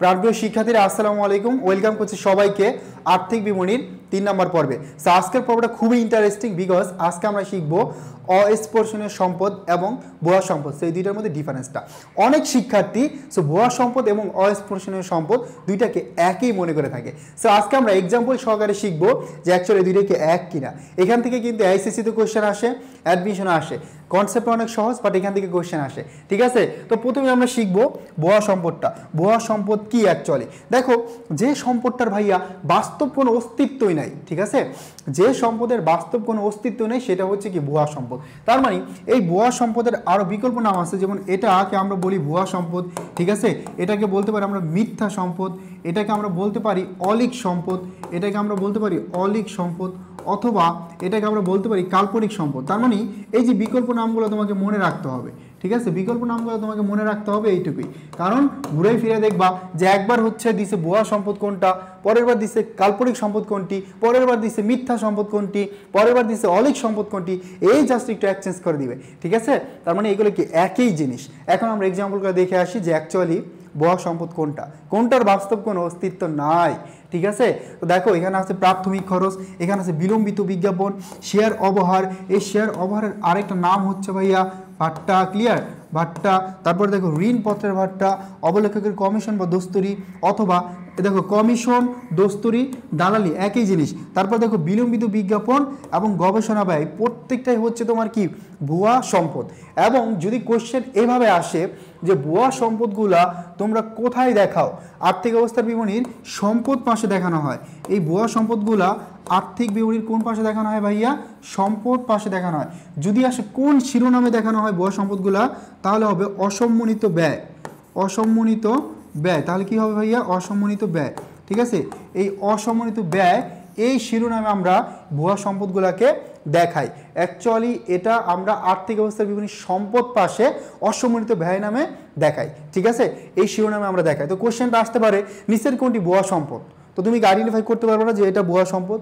প্রাণপ্রিয় শিক্ষার্থীরা আসসালামু আলাইকুম, ওয়েলকাম করছি সবাইকে আর্থিক বিবরণীর 3 নম্বর পর্বে। সো আজকের পর্বটা খুবই ইন্টারেস্টিং বিকজ আজকে আমরা শিখব অস্পর্শনীয় সম্পদ এবং ভুয়া সম্পদ, সেই দুইটার মধ্যে ডিফারেন্সটা। অনেক শিক্ষার্থী ভুয়া সম্পদ এবং অস্পর্শনীয় সম্পদ দুইটাকে একই মনে করে থাকে। সো আজকে আমরা এক্সাম্পল সহকারে শিখবো যে অ্যাকচুয়ালি দুইটাকে এক কিনা। এখান থেকে কিন্তু আইসিসিতে কোয়েশ্চেন আসে, অ্যাডমিশনে আসে, কনসেপ্ট অনেক সহজ, বাট এখান থেকে কোয়েশ্চেন আসে। ঠিক আছে, তো প্রথমে আমরা শিখবো ভুয়া সম্পদটা। ভুয়া সম্পদ কি অ্যাকচুয়ালি? দেখো, যে সম্পদটার ভাইয়া বাস্তব কোনো অস্তিত্বই নাই, ঠিক আছে, যে সম্পদের বাস্তব কোনো অস্তিত্ব নেই সেটা হচ্ছে কি ভুয়া সম্পদ। তার মানে এই ভুয়া সম্পদের আরও বিকল্প নাম আছে, যেমন এটাকে আমরা বলি ভুয়া সম্পদ, ঠিক আছে, এটাকে বলতে পারি আমরা মিথ্যা সম্পদ, এটাকে আমরা বলতে পারি অলীক সম্পদ, এটাকে আমরা বলতে পারি অলীক সম্পদ, অথবা এটাকে আমরা বলতে পারি কাল্পনিক সম্পদ। তার মানে এই যে বিকল্প নামগুলো তোমাকে মনে রাখতে হবে, ঠিক আছে, বিকল্প নামগুলো তোমাকে মনে রাখতে হবে এইটুকুই। কারণ ঘুরে ফিরে দেখবা যে একবার হচ্ছে দিছে ভুয়া সম্পদ কোনটা, পরের বার দিছে কাল্পনিক সম্পদ কোনটি, পরের বার দিছে মিথ্যা সম্পদ কোনটি, পরের বার দিছে অলীক সম্পদ কোনটি, এই জাস্ট একটু এক্সচেঞ্জ করে দিবে, ঠিক আছে। তার মানে এগুলো কি একই জিনিস। এখন আমরা এক্সাম্পলগুলো দেখে আসি যে অ্যাকচুয়ালি ভুয়া সম্পদ কোনটা, কোনটার বাস্তব কোনো অস্তিত্ব নাই, ঠিক আছে। তো দেখো, এখানে আছে প্রাথমিক খরচ, এখানে আছে বিলম্বিত বিজ্ঞাপন, শেয়ার অবহার। এই শেয়ার অবহারের আরেকটা নাম হচ্ছে ভাইয়া ভাট্টা, ক্লিয়ার, ভাট্টা। তারপর দেখো ঋণপত্রের ভাট্টা, অবলেখকের কমিশন বা দস্তুরি, অথবা দেখো কমিশন, দস্তুরি, দালালি একই জিনিস। তারপর দেখো বিলম্বিত বিজ্ঞাপন এবং গবেষণা ব্যয়, প্রত্যেকটাই হচ্ছে তোমার কি ভুয়া সম্পদ। এবং যদি কোশ্চেন এভাবে আসে যে ভুয়া সম্পদগুলা তোমরা কোথায় দেখাও, আর্থিক অবস্থার বিবরণীর সম্পদ পাশে দেখানো হয়। এই ভুয়া সম্পদগুলা আর্থিক বিবরণীর কোন পাশে দেখানো হয় ভাইয়া? সম্পদ পাশে দেখানো হয়। যদি আসে কোন শিরোনামে দেখানো হয় ভুয়া সম্পদগুলা, তাহলে হবে অসম্মানিত ব্যয়, অসম্মানিত ব্যয়। তাহলে কি হবে ভাইয়া? অসম্মানিত ব্যয়, ঠিক আছে। এই অসম্মানিত ব্যয় এই শিরোনামে আমরা ভুয়া সম্পদগুলোকে দেখাই। অ্যাকচুয়ালি এটা আমরা আর্থিক অবস্থার বিভিন্ন সম্পদ পাশে অসম্মানিত ব্যয় নামে দেখাই, ঠিক আছে, এই শিরোনামে আমরা দেখাই। তো কোশ্চেনটা আসতে পারে নিচের কোনটি ভুয়া সম্পদ, তো তুমি আইডেন্টিফাই করতে পারবে না যে এটা ভুয়া সম্পদ।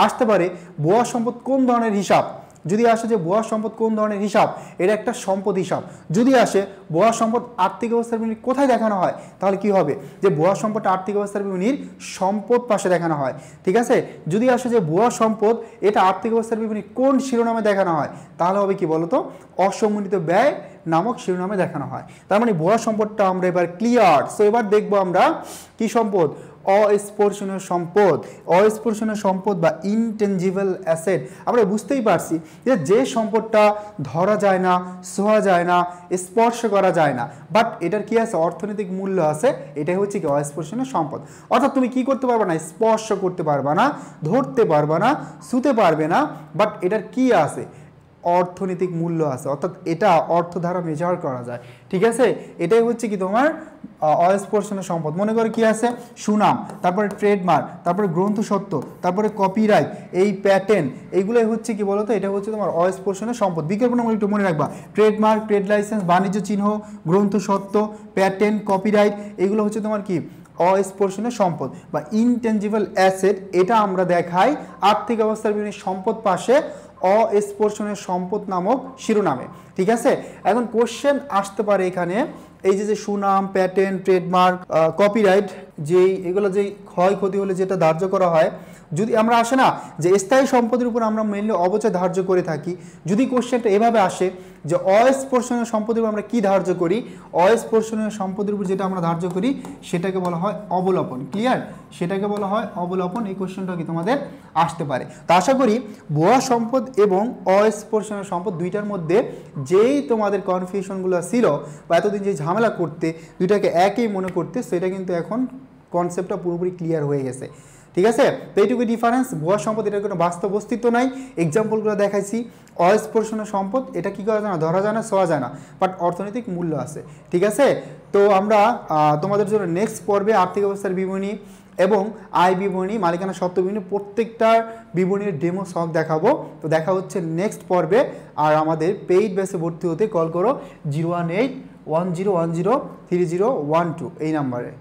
আসতে পারে ভুয়া সম্পদ কোন ধরনের হিসাব, যদি আসে যে ভুয়া সম্পদ কোন ধরনের হিসাব, এটা একটা সম্পদ হিসাব। যদি আসে ভুয়া সম্পদ আর্থিক অবস্থার বিবরণী কোথায় দেখানো হয়, তাহলে কি হবে যে ভুয়া সম্পদটা আর্থিক অবস্থার বিবরণীর সম্পদ পাশে দেখানো হয়, ঠিক আছে। যদি আসে যে ভুয়া সম্পদ এটা আর্থিক অবস্থার বিবরণী কোন শিরোনামে দেখানো হয়, তাহলে হবে কি বলতো? অসম্মানিত ব্যয় নামক শিরোনামে দেখানো হয়। তার মানে ভুয়া সম্পদটা আমরা এবার ক্লিয়ার। সো এবার দেখবো আমরা কি সম্পদ? অস্পর্শনীয় সম্পদ। অস্পর্শনীয় সম্পদ বা ইনটেনজিবল অ্যাসেট। আমরা বুঝতেই পারছি যে সম্পদটা ধরা যায় না, ছোঁয়া যায় না, স্পর্শ করা যায় না, বাট এটার কি আছে? অর্থনৈতিক মূল্য আছে। এটাই হচ্ছে কি অস্পর্শনীয় সম্পদ। অর্থাৎ তুমি কি করতে পারবে না? স্পর্শ করতে পারবে না, ধরতে পারবে না, ছুঁতে পারবে না, বাট এটার কি আছে? অর্থনৈতিক মূল্য আছে, অর্থাৎ এটা অর্থ দ্বারা মেজার করা যায়, ঠিক আছে। এটাই হচ্ছে কি তোমার অস্পর্শনীয় সম্পদ। মনে করে কি আছে? সুনাম, তারপরে ট্রেডমার্ক, তারপরে গ্রন্থসত্ত্ব, তারপরে কপিরাইট, এই প্যাটেন্ট, এইগুলোই হচ্ছে কি বলতো? এটা হচ্ছে তোমার অস্পর্শনীয় সম্পদ। বিকল্প নাম একটু মনে রাখবা, ট্রেডমার্ক, ট্রেড লাইসেন্স, বাণিজ্য চিহ্ন, গ্রন্থসত্ত্ব, প্যাটেন্ট, কপিরাইট, এগুলো হচ্ছে তোমার কি অস্পর্শনীয় সম্পদ বা ইনটেনজিবল অ্যাসেট। এটা আমরা দেখাই আর্থিক অবস্থার বিভিন্ন সম্পদ পাশে অস্পর্শনীয় সম্পদ নামক শিরোনামে, ঠিক আছে। এখন কোশ্চেন আসতে পারে এখানে এই যে সুনাম, প্যাটেন্ট, ট্রেডমার্ক, কপিরাইট, যেই এগুলো যেই ক্ষয়ক্ষতি হলে যেটা ধার্য করা হয়, যদি আমরা আসে না যে স্থায়ী সম্পদের উপর আমরা মেনলি অবচয় ধার্য করে থাকি, যদি কোশ্চেনটা এভাবে আসে যে অস্পর্শনীয় সম্পদের উপর আমরা কি ধার্য করি, অস্পর্শনীয় সম্পদের উপর যেটা আমরা ধার্য করি সেটাকে বলা হয় অবলোপন, ক্লিয়ার, সেটাকে বলা হয় অবলোপন। এই কোশ্চেনটা কি তোমাদের আসতে পারে। তো আশা করি ভুয়া সম্পদ এবং অস্পর্শনীয় সম্পদ দুইটার মধ্যে যেই তোমাদের কনফিউশনগুলো ছিল বা এতদিন যে ঝামেলা করতে দুইটাকে একই মনে করতে, সেটা কিন্তু এখন কনসেপ্টটা পুরোপুরি ক্লিয়ার হয়ে গেছে, ঠিক আছে। তো এইটুকু ডিফারেন্স। ভুয়া সম্পদ এটার কোনো বাস্তব অস্তিত্ব নাই, এক্সাম্পলগুলো দেখাইছি। অস্পর্শনীয় সম্পদ এটা কী করা যায় না? ধরা যায় না, ছোঁয়া যায় না, বাট অর্থনৈতিক মূল্য আছে, ঠিক আছে। তো আমরা তোমাদের জন্য নেক্সট পর্বে আর্থিক অবস্থার বিবরণী এবং আয় বিবরণী, মালিকানা সত্ত্ব বিবরণী, প্রত্যেকটার বিবরণীর ডেমো সহ দেখাবো। তো দেখা হচ্ছে নেক্সট পর্বে। আর আমাদের পেইড বেসে ভর্তি হতে কল করো 01810103012 এই নাম্বারে।